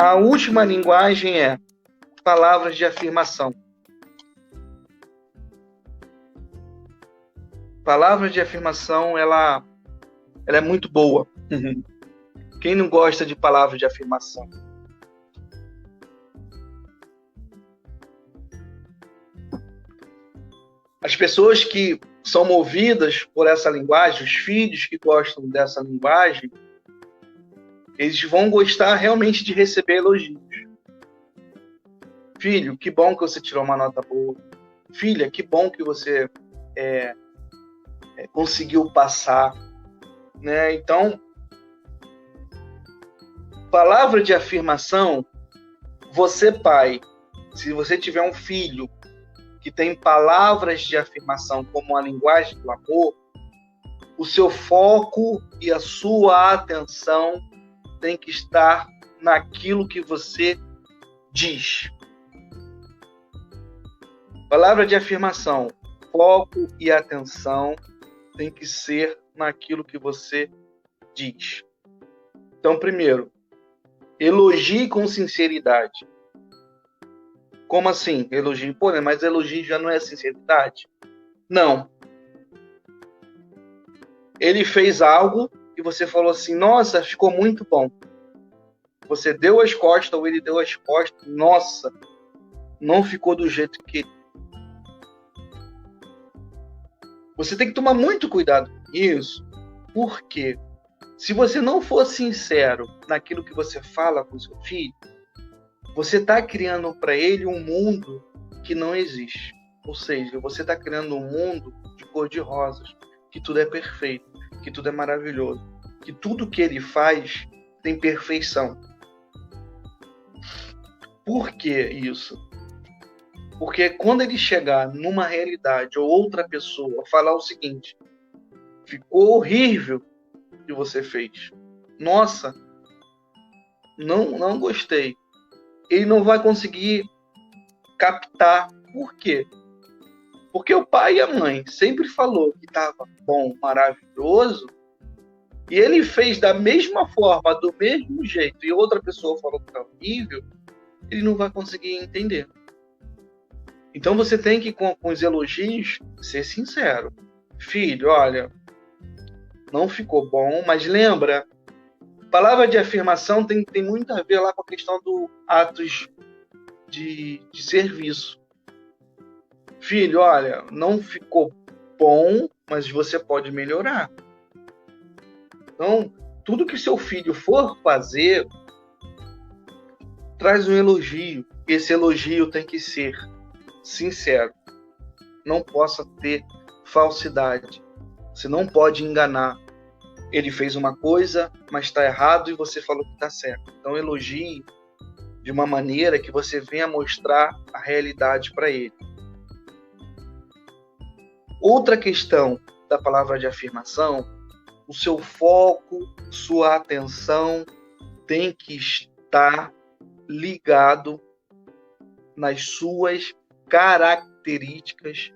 A última linguagem é palavras de afirmação. Palavras de afirmação, ela é muito boa. Quem não gosta de palavras de afirmação? As pessoas que são movidas por essa linguagem, os filhos que gostam dessa linguagem, eles vão gostar realmente de receber elogios. Filho, que bom que você tirou uma nota boa. Filha, que bom que você conseguiu passar. Né? Então, palavra de afirmação, você pai, se você tiver um filho que tem palavras de afirmação como a linguagem do amor, o seu foco e a sua atenção tem que estar naquilo que você diz. Palavra de afirmação, foco e atenção tem que ser naquilo que você diz. Então, primeiro, elogie com sinceridade. Como assim? Elogio? Pô, mas elogio já não é sinceridade? Não. Ele fez algo e você falou assim, nossa, ficou muito bom. Você deu as costas ou ele deu as costas, nossa, não ficou do jeito que... Você tem que tomar muito cuidado com isso, porque se você não for sincero naquilo que você fala com seu filho, você está criando para ele um mundo que não existe. Ou seja, você está criando um mundo de cor-de-rosas, que tudo é perfeito, que tudo é maravilhoso, que tudo que ele faz tem perfeição. Por que isso? Porque quando ele chegar numa realidade ou outra pessoa falar o seguinte, ficou horrível o que você fez. Nossa, não gostei. Ele não vai conseguir captar. Por quê? Porque o pai e a mãe sempre falou que estava bom, maravilhoso, e ele fez da mesma forma, do mesmo jeito, e outra pessoa falou que está horrível, ele não vai conseguir entender. Então você tem que, com os elogios, ser sincero. Filho, olha, não ficou bom, mas lembra, palavra de afirmação tem muito a ver lá com a questão do atos de serviço. Filho, olha, não ficou bom, mas você pode melhorar. Então, tudo que seu filho for fazer, traz um elogio. Esse elogio tem que ser sincero. Não possa ter falsidade. Você não pode enganar. Ele fez uma coisa, mas está errado e você falou que está certo. Então, elogie de uma maneira que você venha mostrar a realidade para ele. Outra questão da palavra de afirmação, o seu foco, sua atenção tem que estar ligado nas suas características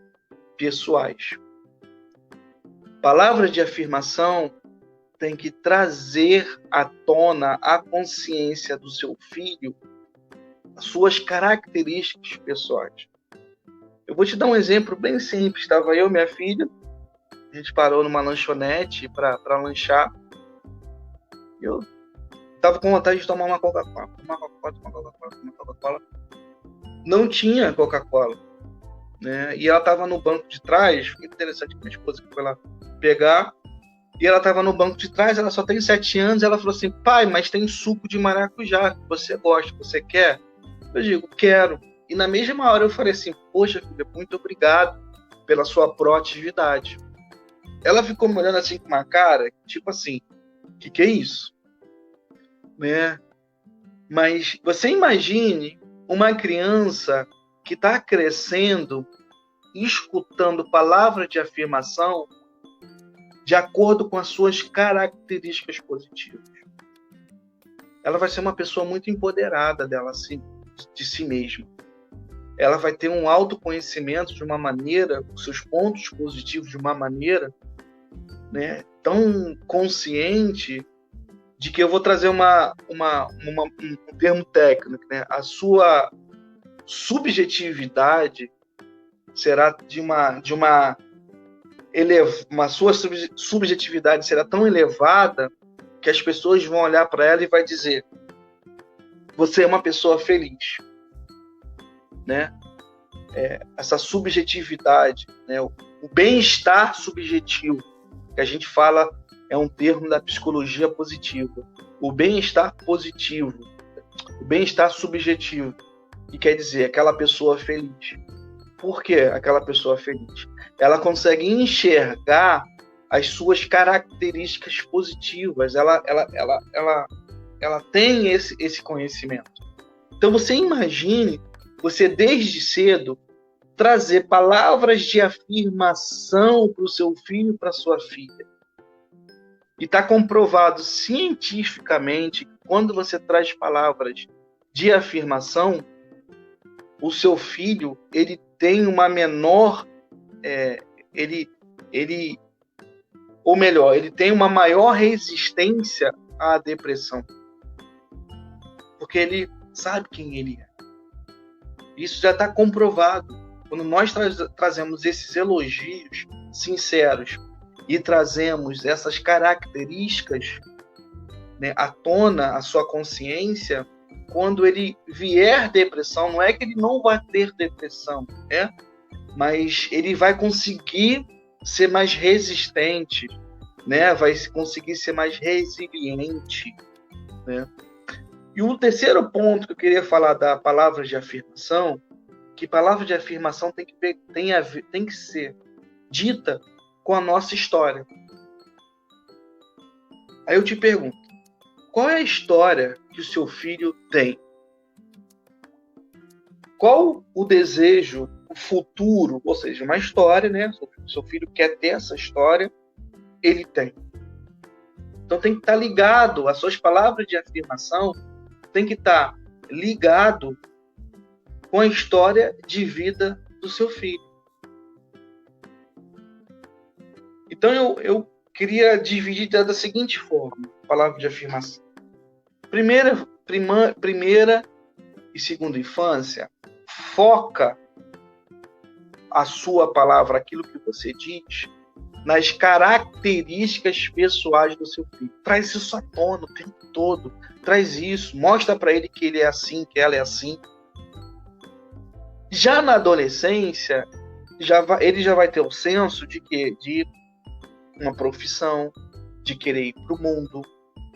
pessoais. Palavras de afirmação tem que trazer à tona a consciência do seu filho, as suas características pessoais. Eu vou te dar um exemplo bem simples. Estava eu e minha filha, a gente parou numa lanchonete para lanchar. Eu estava com vontade de tomar uma Coca-Cola. Não tinha Coca-Cola, né? E ela estava no banco de trás. Foi interessante que minha esposa foi lá pegar. E ela estava no banco de trás, ela só tem 7 anos. Ela falou assim, pai, mas tem suco de maracujá, que você gosta, você quer? Eu digo, quero. E na mesma hora eu falei assim, poxa filha, muito obrigado pela sua proatividade. Ela ficou me olhando assim com uma cara, tipo assim, que é isso? Né? Mas você imagine uma criança que está crescendo, escutando palavras de afirmação de acordo com as suas características positivas. Ela vai ser uma pessoa muito empoderada dela, assim, de si mesma. Ela vai ter um autoconhecimento de uma maneira, os seus pontos positivos de uma maneira, né, tão consciente de que eu vou trazer um termo técnico, né? A sua subjetividade será sua subjetividade será tão elevada que as pessoas vão olhar para ela e vai dizer: você é uma pessoa feliz, né? Essa subjetividade, né? O bem-estar subjetivo, que a gente fala, é um termo da psicologia positiva. O bem-estar positivo, o bem-estar subjetivo, que quer dizer aquela pessoa feliz. Por que aquela pessoa feliz? Ela consegue enxergar as suas características positivas, ela tem esse conhecimento. Então você imagine, você desde cedo trazer palavras de afirmação para o seu filho, para a sua filha. E está comprovado cientificamente que quando você traz palavras de afirmação, o seu filho ele tem uma menor, ele tem uma maior resistência à depressão, porque ele sabe quem ele é. Isso já está comprovado. Quando nós trazemos esses elogios sinceros e trazemos essas características, né, à tona, à sua consciência, quando ele vier depressão, não é que ele não vai ter depressão, né? Mas ele vai conseguir ser mais resistente, né? Vai conseguir ser mais resiliente, né? E o terceiro ponto que eu queria falar da palavra de afirmação, que palavra de afirmação tem que ser dita com a nossa história. Aí eu te pergunto, qual é a história que o seu filho tem? Qual o desejo, o futuro, ou seja, uma história, né? Seu filho quer ter essa história, ele tem. Então tem que estar ligado, as suas palavras de afirmação tem que estar ligado com a história de vida do seu filho. Então eu queria dividir da seguinte forma, a palavra de afirmação. Primeira e segunda infância, foca a sua palavra, aquilo que você diz, nas características pessoais do seu filho. Traz isso à tona o tempo todo. Traz isso, mostra para ele que ele é assim, que ela é assim. Já na adolescência, ele já vai ter o senso de uma profissão, de querer ir para o mundo,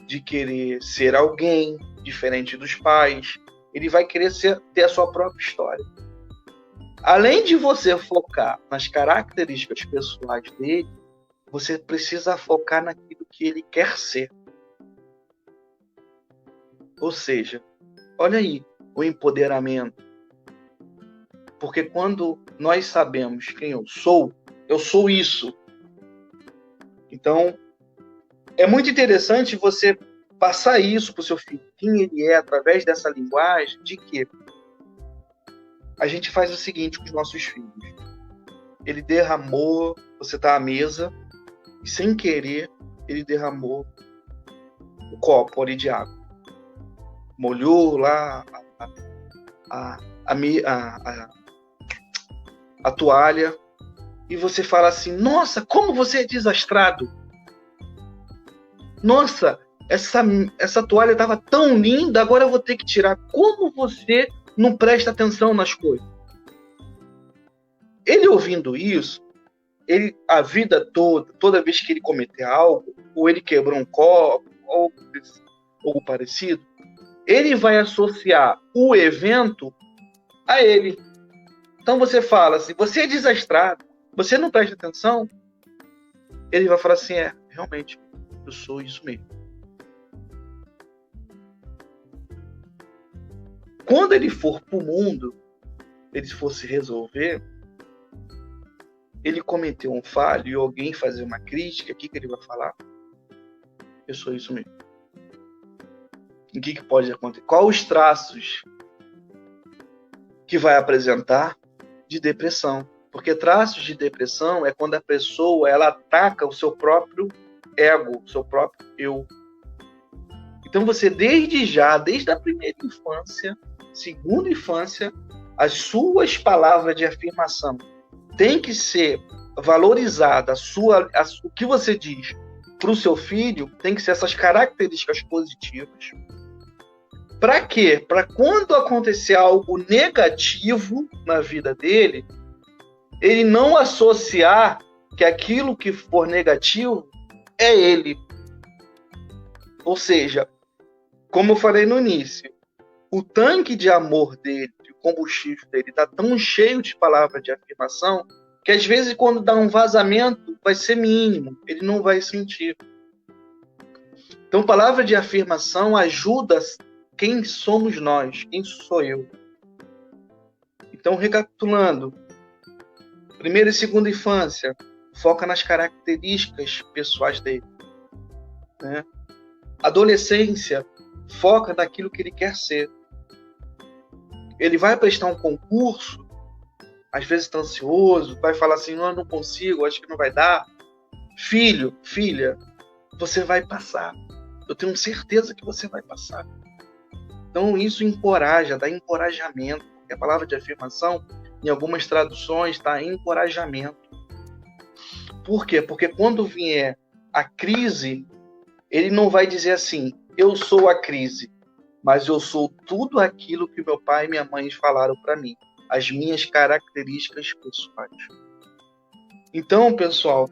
de querer ser alguém diferente dos pais. Ele vai querer ter a sua própria história. Além de você focar nas características pessoais dele, você precisa focar naquilo que ele quer ser. Ou seja, olha aí o empoderamento. Porque quando nós sabemos quem eu sou isso. Então, é muito interessante você passar isso para o seu filho, quem ele é, através dessa linguagem, de que a gente faz o seguinte com os nossos filhos. Ele derramou, você está à mesa, e sem querer, ele derramou o copo ali de água. Molhou lá a toalha, e você fala assim, nossa, como você é desastrado! Nossa, essa toalha estava tão linda, agora eu vou ter que tirar. Como você não presta atenção nas coisas? Ele ouvindo isso, a vida toda vez que ele cometer algo, ou ele quebrou um copo, ou algo parecido, ele vai associar o evento a ele. Então você fala assim, você é desastrado, você não presta atenção, ele vai falar assim, realmente, eu sou isso mesmo. Quando ele for para o mundo, ele for se resolver, ele cometeu um falho e alguém fazer uma crítica, o que ele vai falar? Eu sou isso mesmo. O que pode acontecer? Quais os traços que vai apresentar de depressão? Porque traços de depressão é quando a pessoa ela ataca o seu próprio ego, o seu próprio eu. Então você, desde a primeira infância, segunda infância, as suas palavras de afirmação têm que ser valorizadas. O que você diz para o seu filho tem que ser essas características positivas. Para quê? Para quando acontecer algo negativo na vida dele, ele não associar que aquilo que for negativo é ele. Ou seja, como eu falei no início, o tanque de amor dele, de combustível dele, está tão cheio de palavras de afirmação que às vezes quando dá um vazamento vai ser mínimo, ele não vai sentir. Então, palavra de afirmação ajuda quem somos nós, quem sou eu. Então, recapitulando, primeira e segunda infância, foca nas características pessoais dele. Né? Adolescência, foca naquilo que ele quer ser. Ele vai prestar um concurso, às vezes está ansioso, vai falar assim, não consigo, acho que não vai dar. Filho, filha, você vai passar. Eu tenho certeza que você vai passar. Então isso encoraja, dá encorajamento. Porque a palavra de afirmação, em algumas traduções, está encorajamento. Por quê? Porque quando vier a crise, ele não vai dizer assim, eu sou a crise, mas eu sou tudo aquilo que meu pai e minha mãe falaram para mim. As minhas características pessoais. Então, pessoal,